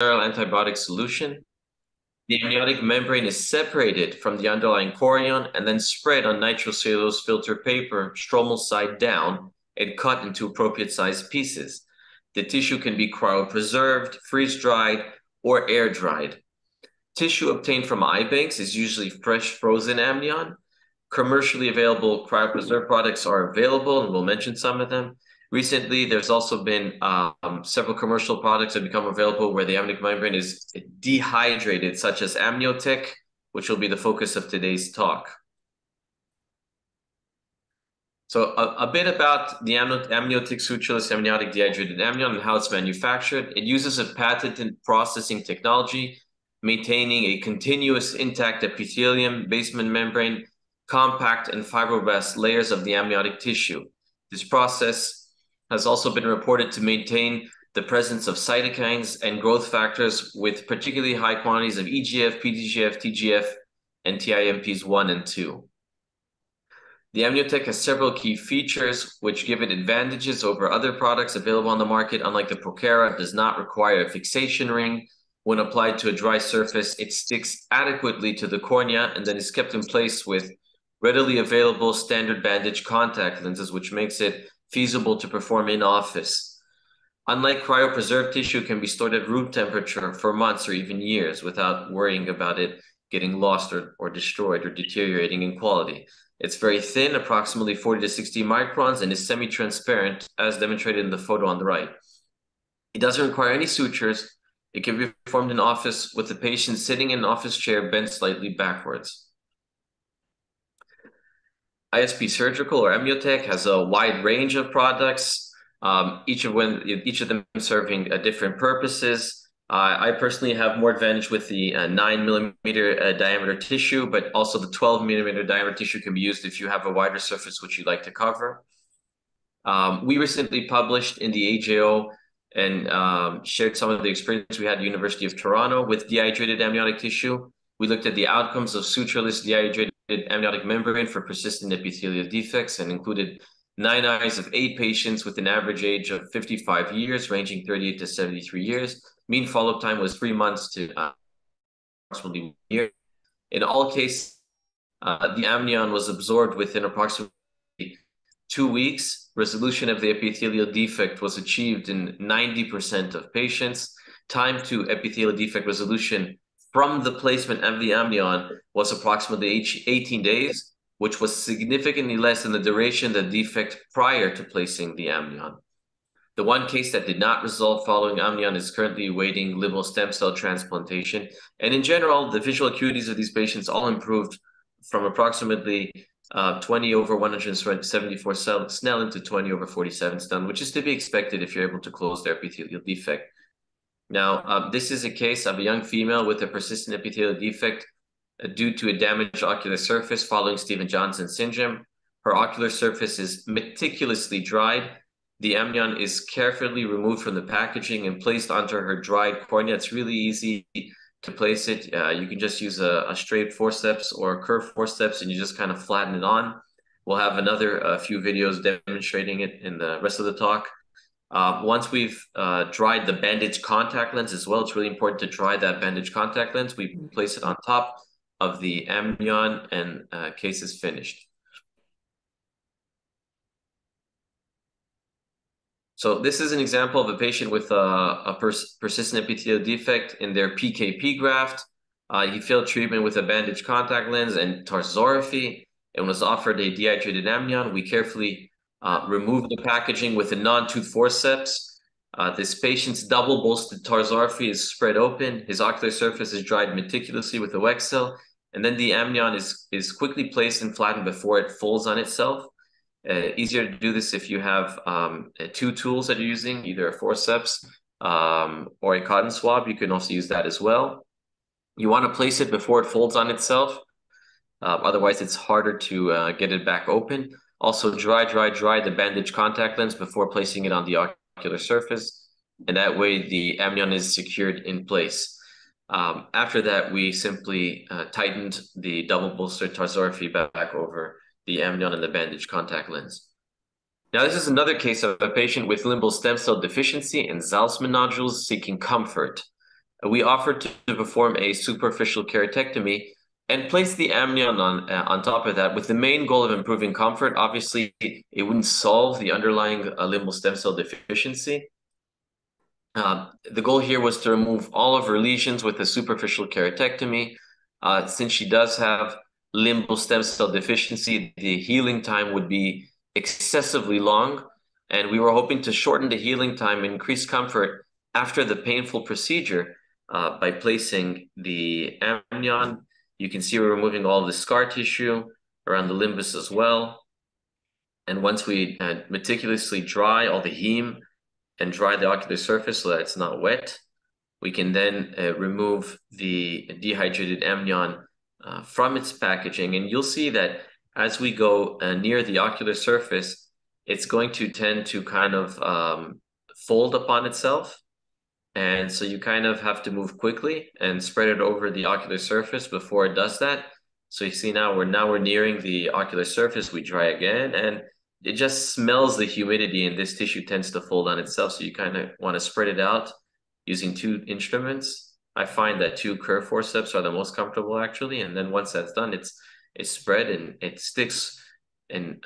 sterile antibiotic solution. The amniotic membrane is separated from the underlying chorion and then spread on nitrocellulose filter paper, stromal side down, and cut into appropriate sized pieces. The tissue can be cryopreserved, freeze-dried, or air-dried. Tissue obtained from eye banks is usually fresh frozen amnion. Commercially available cryopreserved products are available, and we'll mention some of them. Recently, there's also been several commercial products that become available where the amniotic membrane is dehydrated, such as AMNIOTEC, which will be the focus of today's talk. So a bit about the amniotic sutureless amniotic dehydrated amnion and how it's manufactured. It uses a patented processing technology, maintaining a continuous intact epithelium, basement membrane, compact and fibroblast layers of the amniotic tissue. This process has also been reported to maintain the presence of cytokines and growth factors with particularly high quantities of EGF, PDGF, TGF, and TIMPs 1 and 2. The AMNIOTEC has several key features which give it advantages over other products available on the market. Unlike the Procara, it does not require a fixation ring. When applied to a dry surface, it sticks adequately to the cornea and then is kept in place with readily available standard bandage contact lenses, which makes it feasible to perform in office. Unlike cryopreserved tissue, can be stored at room temperature for months or even years without worrying about it getting lost or destroyed or deteriorating in quality. It's very thin, approximately 40 to 60 microns, and is semi-transparent, as demonstrated in the photo on the right. It doesn't require any sutures. It can be performed in office with the patient sitting in an office chair bent slightly backwards. ISP Surgical or AMNIOTEC has a wide range of products, each of them serving different purposes. I personally have more advantage with the 9mm diameter tissue, but also the 12mm diameter tissue can be used if you have a wider surface which you'd like to cover. We recently published in the AJO and shared some of the experience we had at the University of Toronto with dehydrated amniotic tissue. We looked at the outcomes of sutureless dehydrated amniotic membrane for persistent epithelial defects and included 9 eyes of 8 patients with an average age of 55 years, ranging 38 to 73 years. Mean follow-up time was 3 months to approximately 1 year. In all cases, the amnion was absorbed within approximately 2 weeks. Resolution of the epithelial defect was achieved in 90% of patients. Time to epithelial defect resolution from the placement of the amnion was approximately 18 days, which was significantly less than the duration of the defect prior to placing the amnion. The one case that did not resolve following amnion is currently awaiting limbal stem cell transplantation. And in general, the visual acuities of these patients all improved from approximately 20 over 174 Snellen to 20 over 47 Snellen, which is to be expected if you're able to close their epithelial defect. Now, this is a case of a young female with a persistent epithelial defect due to a damaged ocular surface following Stevens-Johnson syndrome. Her ocular surface is meticulously dried. The amnion is carefully removed from the packaging and placed onto her dried cornea. It's really easy to place it. You can just use a straight forceps or a curved forceps and you just kind of flatten it on. We'll have another few videos demonstrating it in the rest of the talk. Once we've dried the bandage contact lens as well, it's really important to dry that bandage contact lens. We place it on top of the amnion and case is finished. So this is an example of a patient with a persistent epithelial defect in their PKP graft. He failed treatment with a bandage contact lens and tarsorrhaphy and was offered a dehydrated amnion. We carefully removed the packaging with a non-tooth forceps. This patient's double bolstered tarsorrhaphy is spread open. His ocular surface is dried meticulously with a Wexel, and then the amnion is quickly placed and flattened before it folds on itself. Easier to do this if you have 2 tools that you're using, either a forceps or a cotton swab. You can also use that as well. You want to place it before it folds on itself. Otherwise, it's harder to get it back open. Also, dry the bandage contact lens before placing it on the ocular surface. And that way, the amnion is secured in place. After that, we simply tightened the double bolstered tarsorrhaphy back over the amnion and the bandage contact lens. Now, this is another case of a patient with limbal stem cell deficiency and Salzmann nodules seeking comfort. we offered to perform a superficial keratectomy and place the amnion on top of that with the main goal of improving comfort. Obviously, it wouldn't solve the underlying limbal stem cell deficiency. The goal here was to remove all of her lesions with a superficial keratectomy. Since she does have limbal stem cell deficiency, the healing time would be excessively long, and we were hoping to shorten the healing time and increase comfort after the painful procedure by placing the amnion. You can see we're removing all the scar tissue around the limbus as well. And once we meticulously dry all the heme and dry the ocular surface so that it's not wet, we can then remove the dehydrated amnion from its packaging. And you'll see that as we go near the ocular surface, it's going to tend to kind of fold upon itself. And so you kind of have to move quickly and spread it over the ocular surface before it does that. So you see now we're nearing the ocular surface. We dry again, and it just smells the humidity, and this tissue tends to fold on itself. So you kind of want to spread it out using two instruments. I find that two curved forceps are the most comfortable actually. And then once that's done, it's spread and it sticks and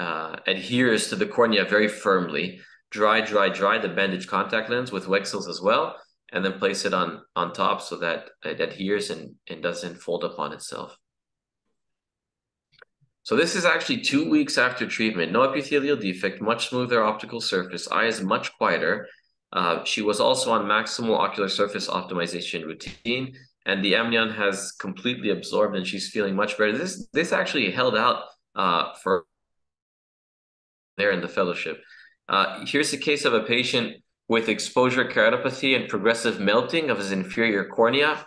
adheres to the cornea very firmly. Dry the bandage contact lens with Wexels as well, and then place it on top so that it adheres and doesn't fold upon itself. So this is actually 2 weeks after treatment. No epithelial defect, much smoother optical surface, eye is much quieter. She was also on maximal ocular surface optimization routine, and the amnion has completely absorbed and she's feeling much better. This actually held out for there in the fellowship. Here's a case of a patient with exposure keratopathy and progressive melting of his inferior cornea.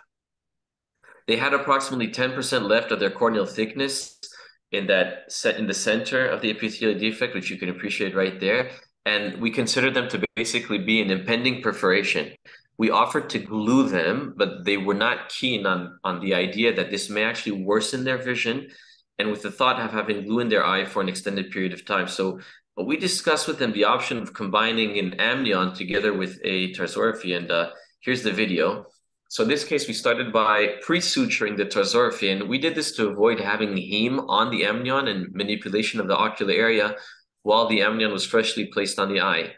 They had approximately 10% left of their corneal thickness in the center of the epithelial defect, which you can appreciate right there. And we consider them to basically be an impending perforation. We offered to glue them, but they were not keen on the idea that this may actually worsen their vision, and with the thought of having glue in their eye for an extended period of time. So we discussed with them the option of combining an amnion together with a tarsorrhaphy, and here's the video. So in this case, we started by pre-suturing the tarsorrhaphy, and we did this to avoid having heme on the amnion and manipulation of the ocular area while the amnion was freshly placed on the eye.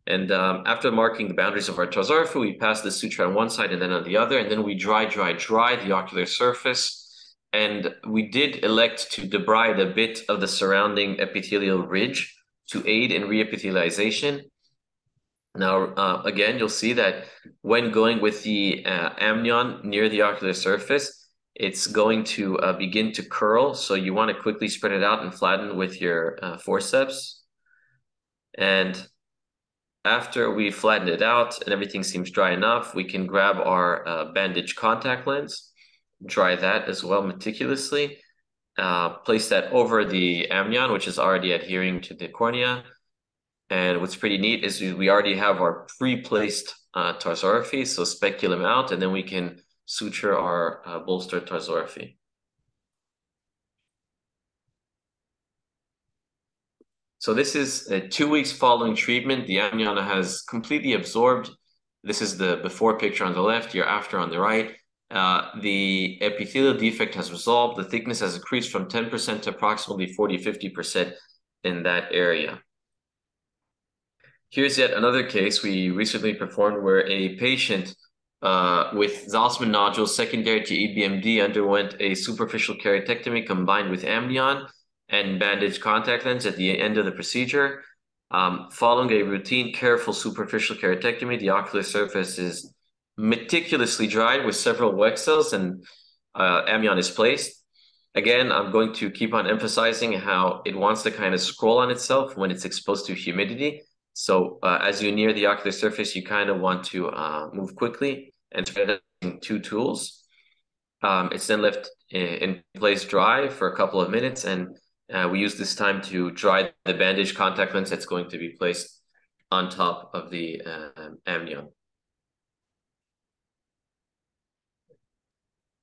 And after marking the boundaries of our tarsorrhaphy, we passed the suture on one side and then on the other, and then we dry the ocular surface. And we did elect to debride a bit of the surrounding epithelial ridge to aid in reepithelialization. Now, again, you'll see that when going with the amnion near the ocular surface, it's going to begin to curl. So you want to quickly spread it out and flatten with your forceps. And after we flattened it out and everything seems dry enough, we can grab our bandage contact lens, dry that as well meticulously, place that over the amnion, which is already adhering to the cornea. And what's pretty neat is we already have our pre-placed tarsorrhaphy, so speculum out, and then we can suture our bolstered tarsorrhaphy. So this is 2 weeks following treatment. The amnion has completely absorbed. This is the before picture on the left, your after on the right. The epithelial defect has resolved. The thickness has increased from 10% to approximately 40–50% in that area. Here's yet another case we recently performed where a patient with Zalzman nodules secondary to EBMD underwent a superficial keratectomy combined with amnion and bandage contact lens at the end of the procedure. Following a routine, careful superficial keratectomy, the ocular surface is meticulously dried with several Wexels and amnion is placed. Again, I'm going to keep on emphasizing how it wants to kind of scroll on itself when it's exposed to humidity. So as you near the ocular surface, you kind of want to move quickly and spread it using two tools. It's then left in place dry for a couple of minutes, and we use this time to dry the bandage contact lens that's going to be placed on top of the amnion.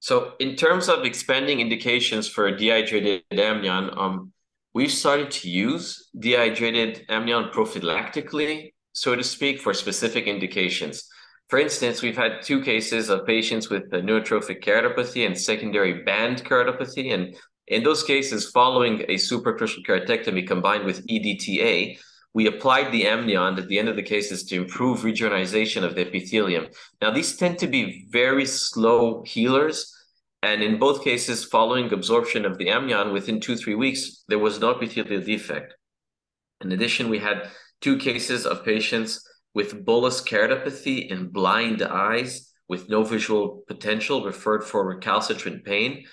So in terms of expanding indications for dehydrated amnion, we've started to use dehydrated amnion prophylactically, so to speak, for specific indications. For instance, we've had 2 cases of patients with neurotrophic keratopathy and secondary band keratopathy. And in those cases, following a superficial keratectomy combined with EDTA, we applied the AMNION at the end of the cases to improve rejuvenization of the epithelium. Now, these tend to be very slow healers. And in both cases, following absorption of the AMNION, within 2-3 weeks, there was no epithelial defect. In addition, we had 2 cases of patients with bullous keratopathy and blind eyes with no visual potential referred for recalcitrant pain.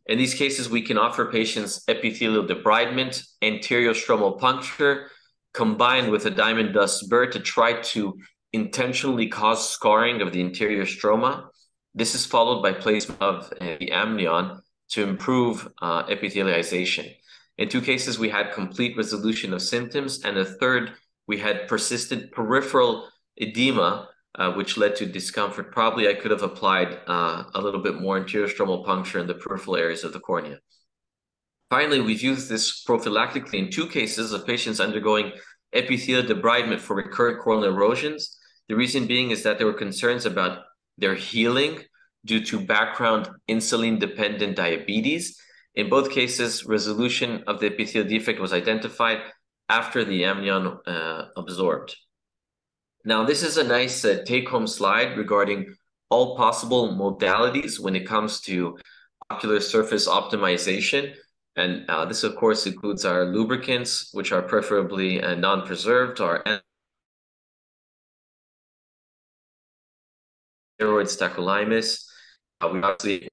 In these cases, we can offer patients epithelial debridement, anterior stromal puncture, combined with a diamond dust burr to try to intentionally cause scarring of the interior stroma. This is followed by placement of the AMNION to improve epithelialization. In 2 cases, we had complete resolution of symptoms, and a third, we had persistent peripheral edema, which led to discomfort. Probably I could have applied a little bit more anterior stromal puncture in the peripheral areas of the cornea. Finally, we've used this prophylactically in 2 cases of patients undergoing epithelial debridement for recurrent corneal erosions. The reason being is that there were concerns about their healing due to background insulin-dependent diabetes. In both cases, resolution of the epithelial defect was identified after the AMNION absorbed. Now, this is a nice take-home slide regarding all possible modalities when it comes to ocular surface optimization. And this, of course, includes our lubricants, which are preferably non-preserved, our steroids, tacrolimus. We obviously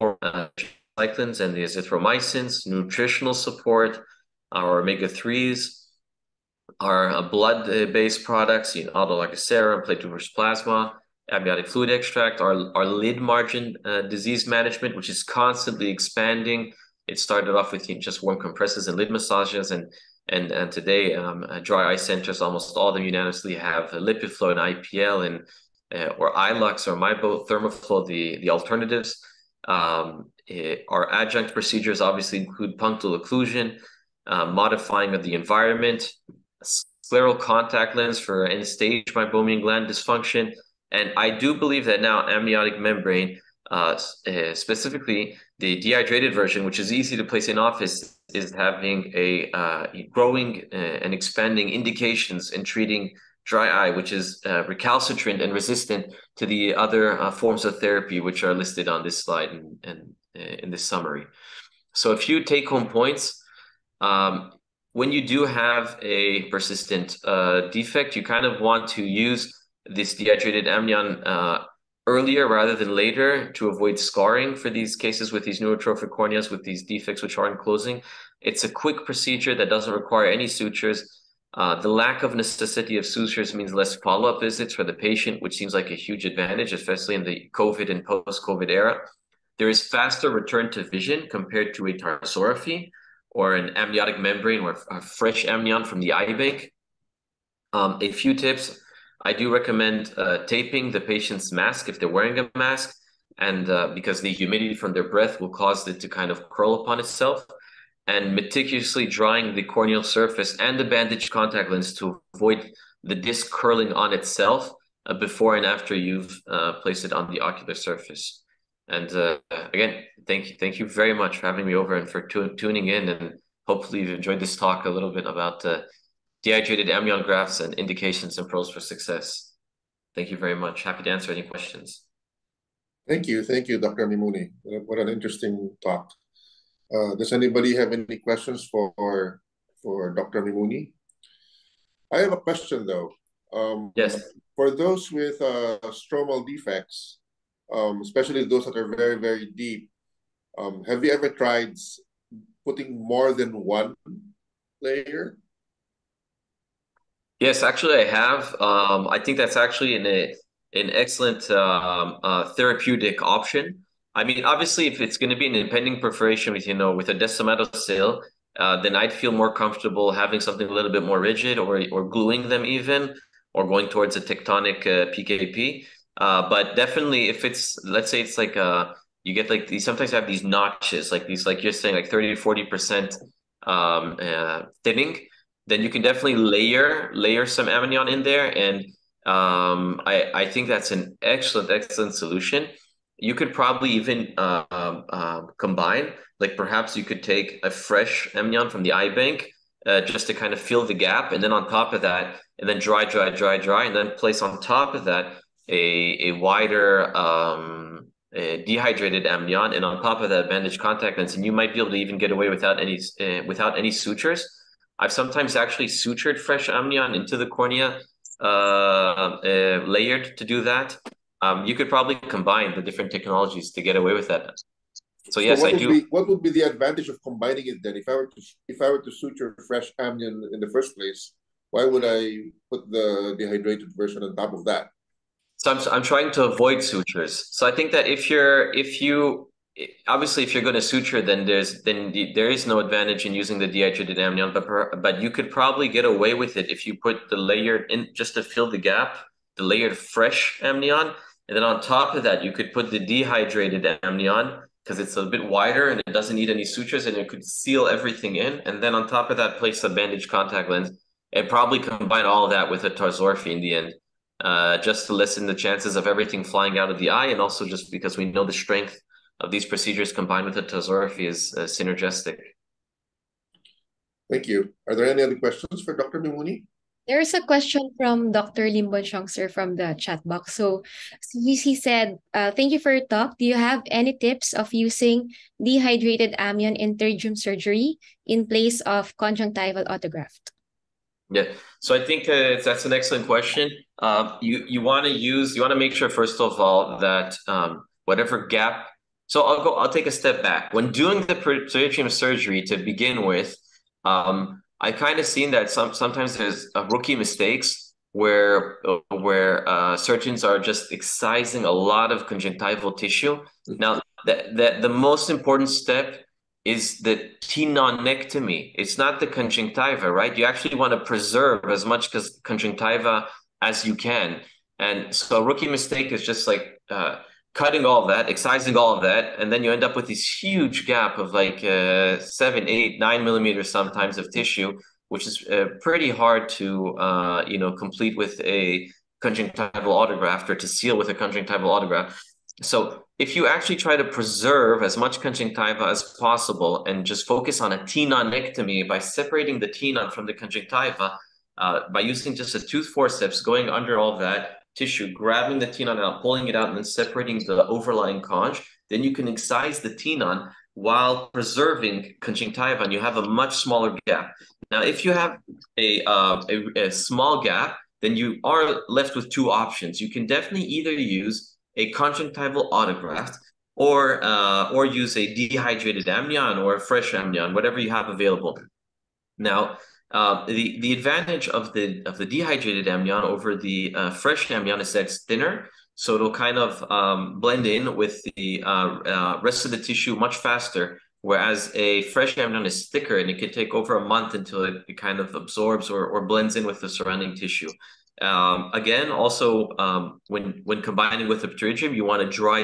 cyclins and the azithromycins, nutritional support, our omega-3s, our blood-based products, autolactic platelet rich plasma, amniotic fluid extract, our lid margin disease management, which is constantly expanding. It started off with just warm compresses and lid massages, and today dry eye centers, almost all of them unanimously have lipid flow and IPL and or iLux or MyBo Thermoflow, the alternatives. Our adjunct procedures obviously include punctal occlusion, modifying of the environment, scleral contact lens for end-stage meibomian gland dysfunction. And I do believe that now amniotic membrane, specifically the dehydrated version, which is easy to place in office, is having a growing and expanding indications in treating dry eye, which is recalcitrant and resistant to the other forms of therapy, which are listed on this slide and in this summary. So a few take-home points. When you do have a persistent defect, you kind of want to use this dehydrated amnion earlier rather than later to avoid scarring for these cases with these neurotrophic corneas, with these defects which aren't closing. It's a quick procedure that doesn't require any sutures. The lack of necessity of sutures means less follow-up visits for the patient, which seems like a huge advantage, especially in the COVID and post-COVID era. There is faster return to vision compared to a tarsorrhaphy or an amniotic membrane or a fresh amnion from the eye bank. A few tips. I do recommend taping the patient's mask if they're wearing a mask, and because the humidity from their breath will cause it to kind of curl upon itself, and meticulously drying the corneal surface and the bandaged contact lens to avoid the disc curling on itself before and after you've placed it on the ocular surface. And again, thank you very much for having me over and for tuning in, and hopefully you've enjoyed this talk a little bit about dehydrated amnion grafts and indications and pros for success. Thank you very much. Happy to answer any questions. Thank you, Dr. Mimouni. What an interesting talk. Does anybody have any questions for Dr. Mimouni? I have a question though. Yes. For those with stromal defects, especially those that are very, very deep, have you ever tried putting more than one layer? Yes, actually I have. I think that's actually an excellent therapeutic option. I mean, obviously, if it's going to be an impending perforation with, with a descemetocele, then I'd feel more comfortable having something a little bit more rigid or gluing them even, or going towards a tectonic PKP. But definitely if it's, let's say it's like you get like these, sometimes have these notches, like these, like you're saying, like 30 to 40% thinning, then you can definitely layer some amnion in there. And I think that's an excellent solution. You could probably even combine, like perhaps you could take a fresh amnion from the eye bank just to kind of fill the gap, and then on top of that, and then dry, and then place on top of that a wider a dehydrated amnion, and on top of that bandaged contact lens, and you might be able to even get away without any sutures. I've sometimes actually sutured fresh amnion into the cornea layered to do that. You could probably combine the different technologies to get away with that. So So yes, I do. what would be the advantage of combining it then? If I were to suture fresh amnion in the first place, why would I put the dehydrated version on top of that? So I'm trying to avoid sutures. So I think that if you obviously if you're going to suture, then there is no advantage in using the dehydrated amnion, but you could probably get away with it if you put the layered in just to fill the gap, the layered fresh amnion, and then on top of that you could put the dehydrated amnion because it's a bit wider and it doesn't need any sutures and it could seal everything in, and then on top of that place a bandaged contact lens and probably combine all of that with a tarsorrhaphy in the end. Just to lessen the chances of everything flying out of the eye, and also just because we know the strength of these procedures combined with the tarsorrhaphy is synergistic. Thank you. Are there any other questions for Dr. Mimouni? There's a question from Dr. Limbon Chong, sir, from the chat box. So he said, thank you for your talk. Do you have any tips of using dehydrated amnion in pterygium surgery in place of conjunctival autograft? Yeah, so I think that's an excellent question. You want to make sure first of all that whatever gap. So I'll take a step back. When doing the pterygium surgery to begin with, I kind of seen that sometimes there's rookie mistakes where surgeons are just excising a lot of conjunctival tissue. Now, the most important step is the tenonectomy. It's not the conjunctiva, right? You actually want to preserve as much conjunctiva as you can. And so a rookie mistake is just like cutting all of that, excising all of that, and then you end up with this huge gap of like 7, 8, 9 millimeters sometimes of tissue, which is pretty hard to complete with a conjunctival autograft or to seal with a conjunctival autograft. So if you actually try to preserve as much conjunctiva as possible and just focus on a tenonectomy by separating the tenon from the conjunctiva, by using just a tooth forceps, going under all that tissue, grabbing the tenon out, pulling it out, and then separating the overlying conj, then you can excise the tenon while preserving conjunctiva, and you have a much smaller gap. Now, if you have a small gap, then you are left with two options. You can definitely either use a conjunctival autograft or use a dehydrated amnion or a fresh amnion, whatever you have available. Now, the advantage of the dehydrated amnion over the fresh amnion is that it's thinner, so it'll kind of blend in with the rest of the tissue much faster. Whereas a fresh amnion is thicker and it can take over a month until it kind of absorbs or blends in with the surrounding tissue. Again, also when combining with the pterygium, you want to dry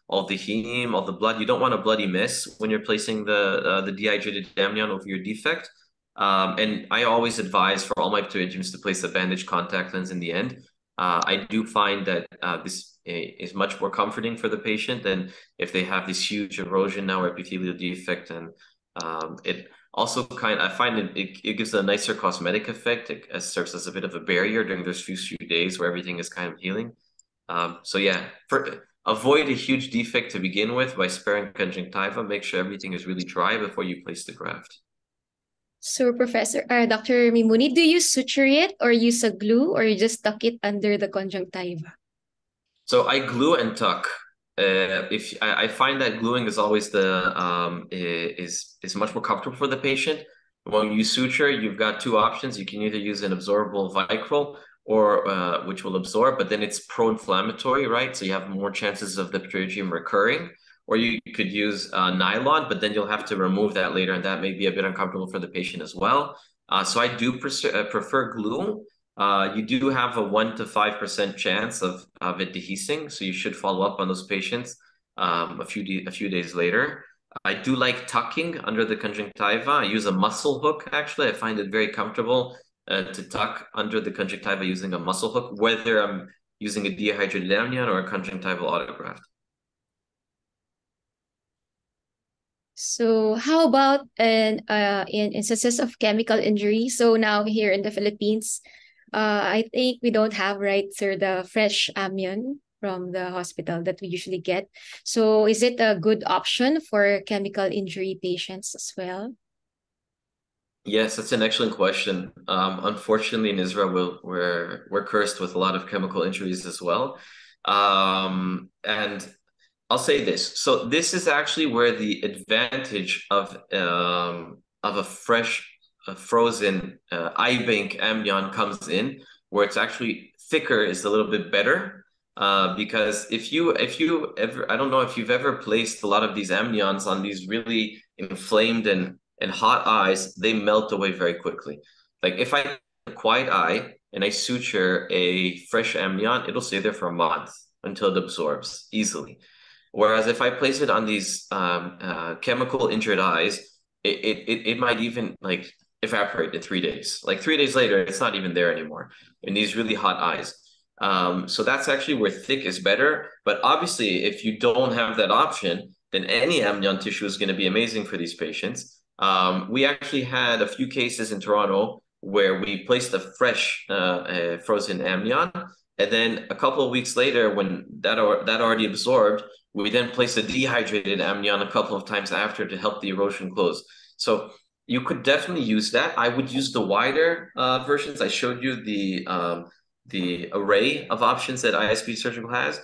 all the heme, all the blood. You don't want a bloody mess when you're placing the dehydrated amnion over your defect. And I always advise for all my pterygiums to place a bandaged contact lens in the end. I do find that this is much more comforting for the patient than if they have this huge erosion now or epithelial defect, and it also I find it gives a nicer cosmetic effect. It serves as a bit of a barrier during those few days where everything is kind of healing. So yeah, avoid a huge defect to begin with by sparing conjunctiva. Make sure everything is really dry before you place the graft. So, Dr. Mimouni, do you suture it or use a glue, or you just tuck it under the conjunctiva? So I glue and tuck. If I find that gluing is always is much more comfortable for the patient. When you suture, you've got two options. You can either use an absorbable vicryl or which will absorb, but then it's pro-inflammatory, right? So you have more chances of the pterygium recurring. Or you could use nylon, but then you'll have to remove that later, and that may be a bit uncomfortable for the patient as well. So I do prefer glue. You do have a 1 to 5% chance of it dehiscing, so you should follow up on those patients a few days later. I do like tucking under the conjunctiva. I use a muscle hook, actually. I find it very comfortable. to tuck under the conjunctiva using a muscle hook, whether I'm using a dehydrated amnion or a conjunctival autograft. So how about in instances of chemical injury? So now here in the Philippines, I think we don't have, right, sir, the fresh amnion from the hospital that we usually get. So is it a good option for chemical injury patients as well? Yes, that's an excellent question. Unfortunately, in Israel, we're cursed with a lot of chemical injuries as well. And I'll say this. So this is actually where the advantage of a fresh, frozen eye bank amnion comes in, where it's actually thicker is a little bit better. Because if you ever, I don't know if you've ever placed a lot of these amnions on these really inflamed and hot eyes, they melt away very quickly. Like if I have a quiet eye and I suture a fresh amnion, it'll stay there for a month until it absorbs easily. Whereas if I place it on these chemical injured eyes, it might even like evaporate in 3 days. Like 3 days later, it's not even there anymore in these really hot eyes. So that's actually where thick is better. But obviously, if you don't have that option, then any amnion tissue is going to be amazing for these patients. We actually had a few cases in Toronto where we placed a fresh frozen amnion, and then a couple of weeks later, when that already absorbed, we then placed a dehydrated amnion a couple of times after to help the erosion close. So you could definitely use that. I would use the wider versions. I showed you the array of options that ISP Surgical has.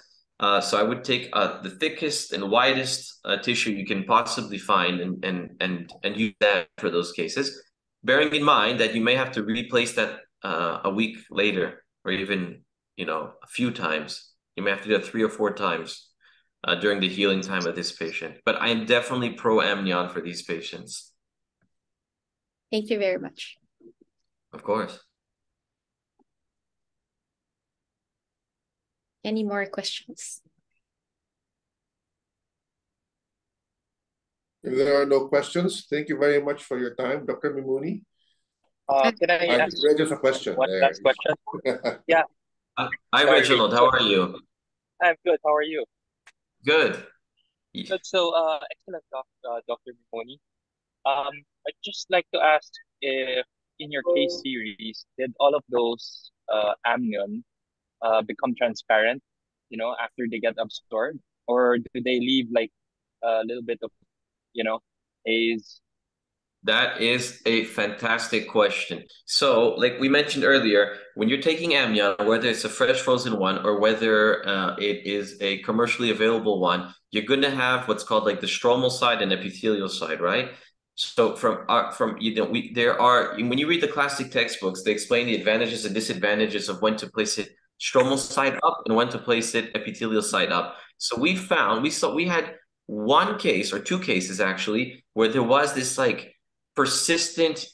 So I would take the thickest and widest tissue you can possibly find and use that for those cases, bearing in mind that you may have to replace that a week later, or even a few times. You may have to do that 3 or 4 times during the healing time of this patient. But I am definitely pro amnion for these patients. Thank you very much. Of course. Any more questions? If there are no questions, thank you very much for your time, Dr. Mimouni. Can I ask just a question? one last question? Yeah. Hi, Reginald. How are you? I'm good. How are you? Good. Good. So, excellent talk, Dr. Mimouni. I'd just like to ask if in your case series, did all of those amnion become transparent, after they get absorbed, or do they leave like a little bit of, haze? That is a fantastic question. So, like we mentioned earlier, when you're taking amnion, whether it's a fresh frozen one or whether it is a commercially available one, you're going to have what's called like the stromal side and epithelial side, right? So when you read the classic textbooks, they explain the advantages and disadvantages of when to place it stromal side up and when to place it epithelial side up. So we had one case or 2 cases actually where there was this like persistent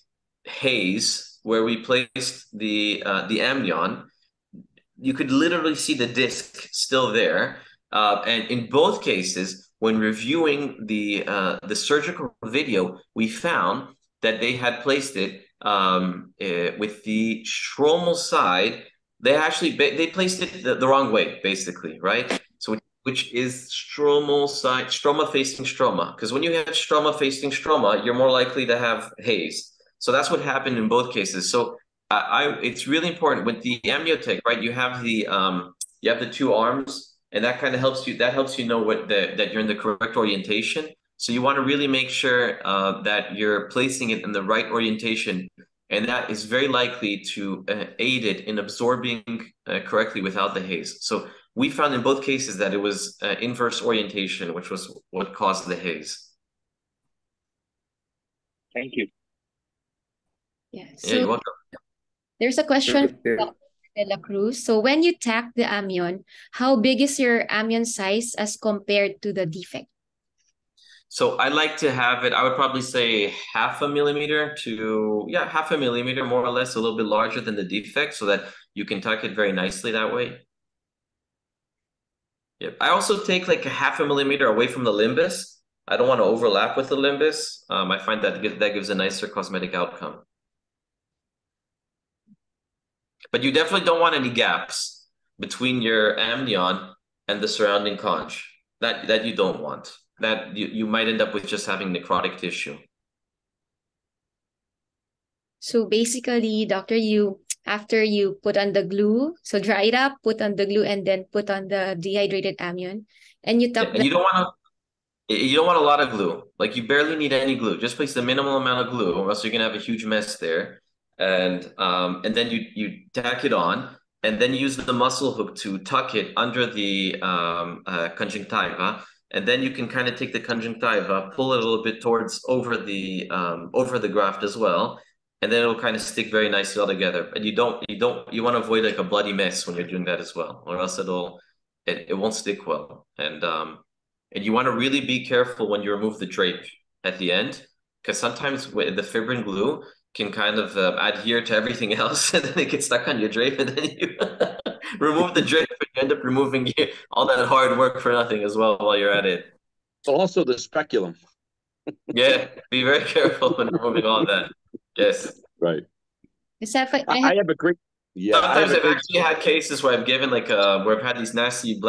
haze where we placed the amnion. You could literally see the disc still there, and in both cases, when reviewing the surgical video, we found that they had placed it with the stromal side. They placed it the wrong way, basically, right? So which is stromal side, stroma facing stroma. Because when you have stroma facing stroma, you're more likely to have haze. So that's what happened in both cases. So it's really important with the amniotic, right? You have the 2 arms, and that kind of helps you. That helps you know that you're in the correct orientation. So you want to really make sure that you're placing it in the right orientation, and that is very likely to aid it in absorbing correctly without the haze. So we found in both cases that it was inverse orientation, which was what caused the haze. Thank you. Yeah, Yeah, you're welcome. There's a question from Dr. De La Cruz. So when you tack the amnion, how big is your amnion size as compared to the defect? So I like to have it, I would probably say 0.5 millimeter to, 0.5 millimeter, more or less, a little bit larger than the defect so that you can tuck it very nicely that way. Yep. I also take like 0.5 millimeter away from the limbus. I don't want to overlap with the limbus. I find that gives a nicer cosmetic outcome. But you definitely don't want any gaps between your amnion and the surrounding conch. That you don't want. That you might end up with just having necrotic tissue. So basically, doctor, after you put on the glue, so dry it up, put on the glue, and then put on the dehydrated amnion, and you Yeah, top and that. you don't want a lot of glue. Like you barely need any glue. Just place the minimal amount of glue, or else you're gonna have a huge mess there. And then you tack it on, and then use the muscle hook to tuck it under the conjunctiva, and then you can kind of take the conjunctiva, pull it a little bit towards over the graft as well, and then it'll kind of stick very nicely all together. But you want to avoid like a bloody mess when you're doing that as well, or else it won't stick well. And you want to really be careful when you remove the drape at the end, because sometimes the fibrin glue can kind of adhere to everything else, and then it gets stuck on your drape, and then you remove the drape, and you end up removing all that hard work for nothing as well while you're at it. Also the speculum. Yeah, be very careful when removing all that. Yes. Right. I have a great. Yeah, sometimes I've actually had cases where I've given where I've had these nasty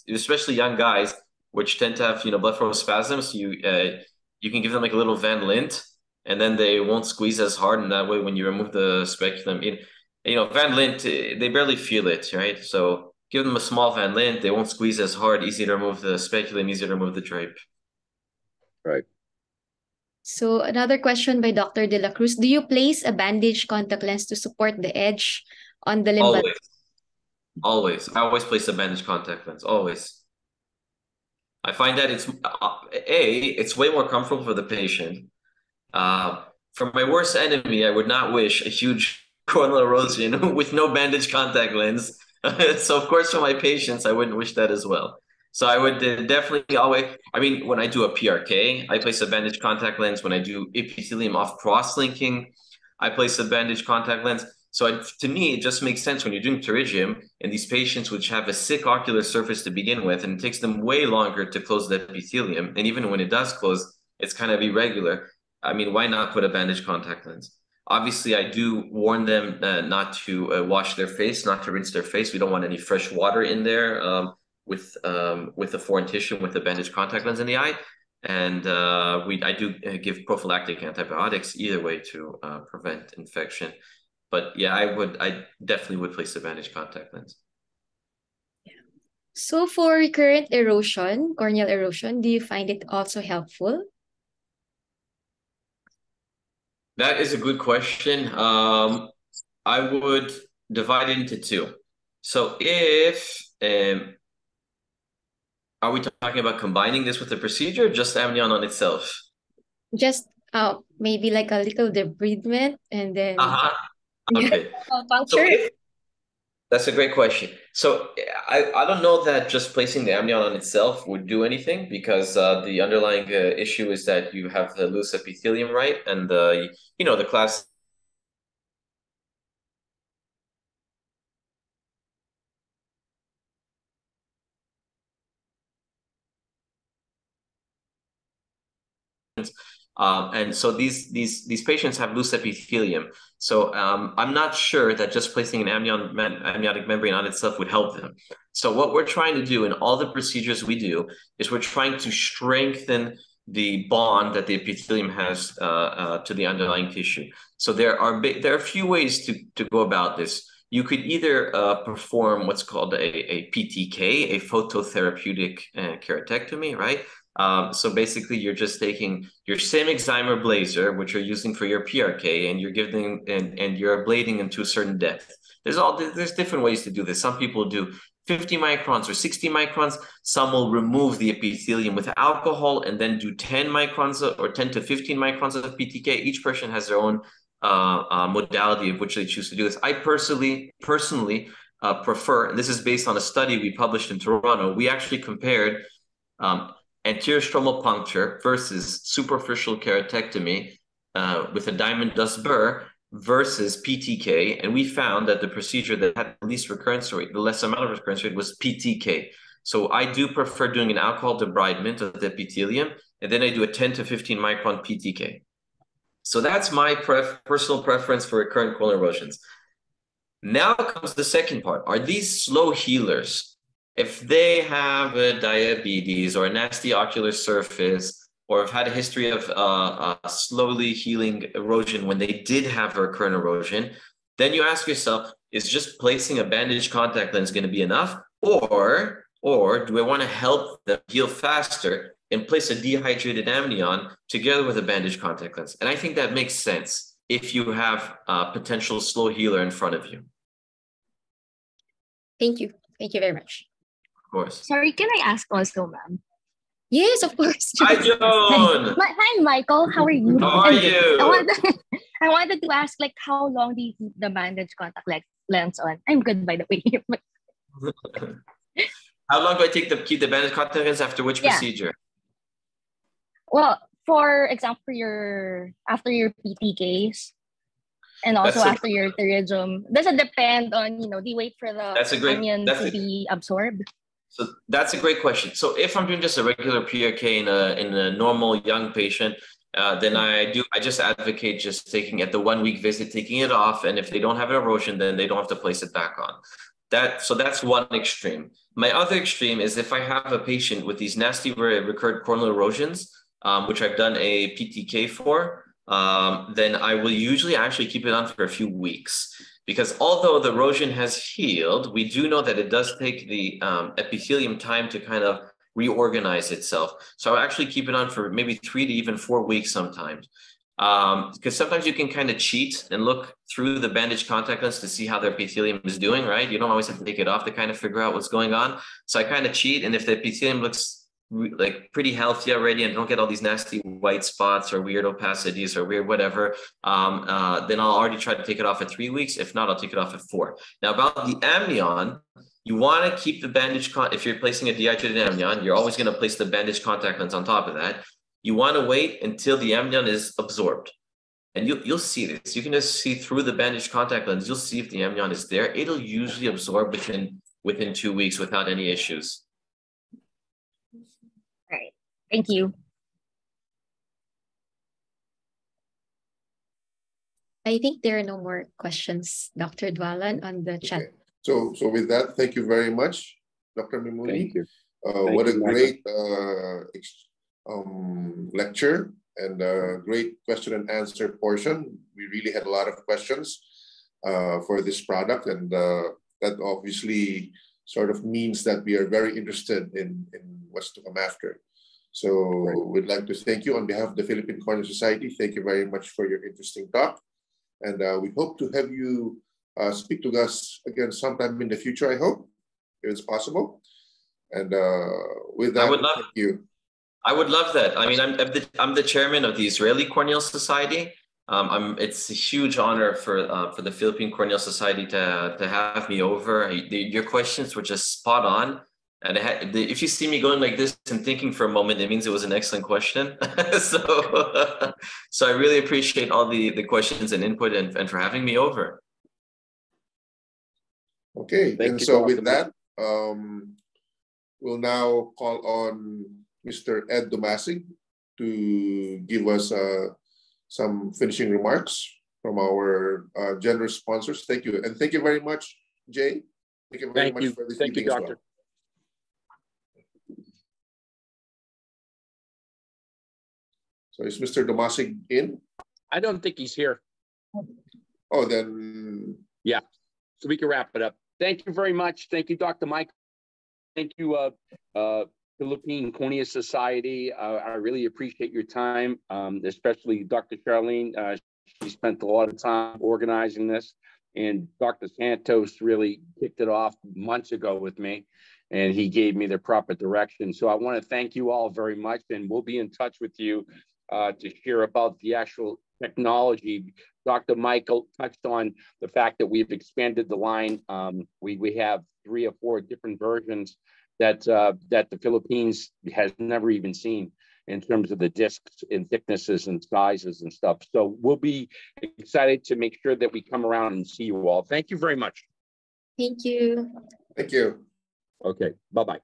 especially young guys, which tend to have blepharospasms. You can give them like a little Van Lint, and then they won't squeeze as hard, and that way when you remove the speculum, Van Lint, they barely feel it, right? So give them a small Van Lint, they won't squeeze as hard, easy to remove the speculum, easy to remove the drape. Right. So another question by Dr. De La Cruz. Do you place a bandage contact lens to support the edge on the limbal? Always. I always place a bandage contact lens, always. I find that it's way more comfortable for the patient. For my worst enemy, I would not wish a huge corneal erosion with no bandage contact lens. So of course, for my patients, I wouldn't wish that as well. So I would definitely always, when I do a PRK, I place a bandage contact lens. When I do epithelium off cross-linking, I place a bandage contact lens. So to me, it just makes sense when you're doing pterygium in these patients which have a sick ocular surface to begin with, and it takes them way longer to close the epithelium. And even when it does close, it's kind of irregular. Why not put a bandage contact lens? Obviously, I do warn them not to wash their face, not to rinse their face. We don't want any fresh water in there. With a foreign tissue with a bandage contact lens in the eye, and I do give prophylactic antibiotics either way to prevent infection. But yeah, I definitely would place a bandage contact lens. Yeah. So for recurrent erosion, corneal erosion, do you find it also helpful? That is a good question. I would divide it into two. So if are we talking about combining this with the procedure, or just amnion on itself? Just maybe like a little debridement and then okay. puncture. That's a great question. So I don't know that just placing the amnion on itself would do anything, because the underlying issue is that you have the loose epithelium, right? And the class. And so these patients have loose epithelium. So I'm not sure that just placing an amniotic membrane on itself would help them. So what we're trying to do in all the procedures we do is we're trying to strengthen the bond that the epithelium has to the underlying tissue. So there are a few ways to go about this. You could either perform what's called a PTK, a phototherapeutic keratectomy, right? So basically, you're just taking your same excimer blazer, which you're using for your PRK, and you're giving and you're ablating into a certain depth. There's different ways to do this. Some people do 50 microns or 60 microns. Some will remove the epithelium with alcohol and then do 10 microns or 10 to 15 microns of PTK. Each person has their own modality of which they choose to do this. I personally prefer, and this is based on a study we published in Toronto. We actually compared anterior stromal puncture versus superficial keratectomy with a diamond dust burr versus PTK, and we found that the procedure that had the least recurrence rate, the less amount of recurrence rate, was PTK. So I do prefer doing an alcohol debridement of the epithelium, and then I do a 10 to 15 micron PTK. So that's my personal preference for recurrent corneal erosions. Now comes the second part. Are these slow healers? If they have a diabetes or a nasty ocular surface, or have had a history of slowly healing erosion when they did have recurrent erosion, then you ask yourself, is just placing a bandaged contact lens going to be enough? Or do I want to help them heal faster and place a dehydrated amnion together with a bandaged contact lens? And I think that makes sense if you have a potential slow healer in front of you. Thank you. Thank you very much. Of course. Sorry, can I ask also, ma'am? Yes, of course. Hi, Joan. Hi, Michael. How are you? How are you? I wanted to ask, like, how long do you keep the bandage contact lens on? I'm good, by the way. How long do I keep the bandage contact lens after which procedure? Well, for example, after your PT case, and also after your pterygium, does it depend on, do you wait for the onion to be absorbed? So that's a great question. So if I'm doing just a regular PRK in a normal young patient, then I just advocate just taking at the 1 week visit, taking it off, and if they don't have an erosion, then they don't have to place it back on. So that's one extreme. My other extreme is if I have a patient with these nasty recurrent corneal erosions, which I've done a PTK for, then I will usually actually keep it on for a few weeks. Because although the erosion has healed, we do know that it does take the epithelium time to kind of reorganize itself. So I'll actually keep it on for maybe 3 to even 4 weeks sometimes. Because sometimes you can kind of cheat and look through the bandage contact lens to see how the epithelium is doing, right? You don't always have to take it off to kind of figure out what's going on. So I kind of cheat, and if the epithelium looks like pretty healthy already and don't get all these nasty white spots or weird opacities or weird whatever, then I'll already try to take it off at 3 weeks. If not, I'll take it off at 4. Now about the amnion, you want to keep the bandage, if you're placing a dehydrated amnion, you're always going to place the bandage contact lens on top of that. You want to wait until the amnion is absorbed. And you'll see this. You can just see through the bandage contact lens. You'll see if the amnion is there. It'll usually absorb within 2 weeks without any issues. All right. Thank you. I think there are no more questions, Dr. Dwalan, on the chat. So with that, thank you very much, Dr. Mimouni. Thank you. What a great lecture and a great question and answer portion. We really had a lot of questions for this product, and that obviously sort of means that we are very interested in what's to come after. So we'd like to thank you on behalf of the Philippine Cornea Society. Thank you very much for your interesting talk. And we hope to have you speak to us again sometime in the future, I hope, if it's possible. And with that, thank you. I would love that. I mean, I'm the chairman of the Israeli Cornea Society. It's a huge honor for the Philippine Cornea Society to have me over. Your questions were just spot on. And if you see me going like this and thinking for a moment, it means it was an excellent question. So I really appreciate all the questions and input and for having me over. Okay, and so with that, we'll now call on Mr. Ed Dumasig to give us some finishing remarks from our generous sponsors. Thank you. And thank you very much, Jay. Thank you very much for this evening as well. So is Mr. Dumasig in? I don't think he's here. Oh, then. Yeah, so we can wrap it up. Thank you very much. Thank you, Dr. Mike. Thank you, Philippine Cornea Society. I really appreciate your time, especially Dr. Charlene. She spent a lot of time organizing this, and Dr. Santos really kicked it off months ago with me, and he gave me the proper direction. So I want to thank you all very much, and we'll be in touch with you to hear about the actual technology. Dr. Micael touched on the fact that we've expanded the line. We have 3 or 4 different versions that the Philippines has never even seen in terms of the discs and thicknesses and sizes and stuff. So we'll be excited to make sure that we come around and see you all. Thank you very much. Thank you. Thank you. Okay, bye-bye.